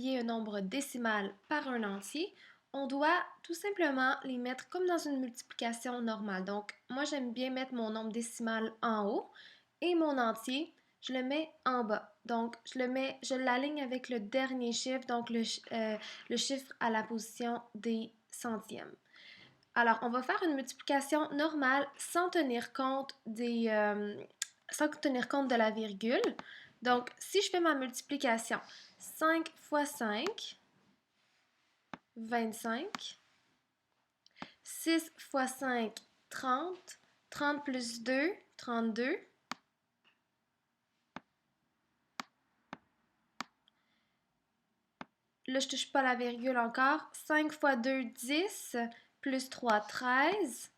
Un nombre décimal par un entier, on doit tout simplement les mettre comme dans une multiplication normale. Donc, moi, j'aime bien mettre mon nombre décimal en haut et mon entier, je le mets en bas. Donc, je l'aligne avec le dernier chiffre, donc le chiffre à la position des centièmes. Alors, on va faire une multiplication normale sans tenir compte sans tenir compte de la virgule. Donc, si je fais ma multiplication, 5 fois 5, 25. 6 fois 5, 30. 30 plus 2, 32. Là, je ne touche pas la virgule encore. 5 fois 2, 10. Plus 3, 13.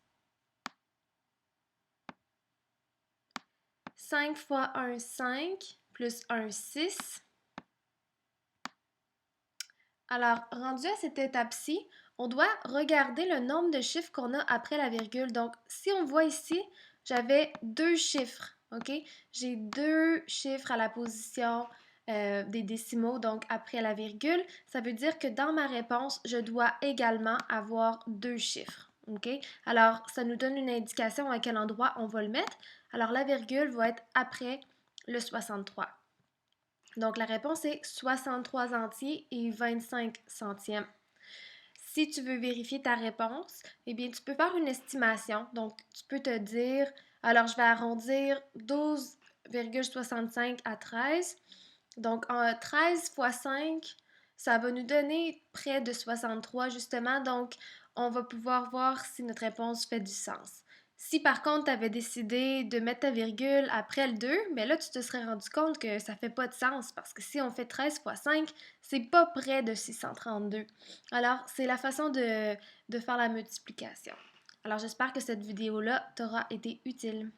5 fois 1, 5. Plus 1, 6. Alors, rendu à cette étape-ci, on doit regarder le nombre de chiffres qu'on a après la virgule. Donc, si on voit ici, j'avais deux chiffres, OK? J'ai deux chiffres à la position des décimaux, donc après la virgule. Ça veut dire que dans ma réponse, je dois également avoir deux chiffres, OK? Alors, ça nous donne une indication à quel endroit on va le mettre. Alors, la virgule va être après le 63. Donc, la réponse est 63 entiers et 25 centièmes. Si tu veux vérifier ta réponse, eh bien, tu peux faire une estimation. Donc, tu peux te dire, alors je vais arrondir 12,65 à 13. Donc, 13 fois 5, ça va nous donner près de 63 justement. Donc, on va pouvoir voir si notre réponse fait du sens. Si par contre, tu avais décidé de mettre ta virgule après le 2, bien là, tu te serais rendu compte que ça fait pas de sens parce que si on fait 13 fois 5, c'est pas près de 632. Alors, c'est la façon de faire la multiplication. Alors, j'espère que cette vidéo-là t'aura été utile.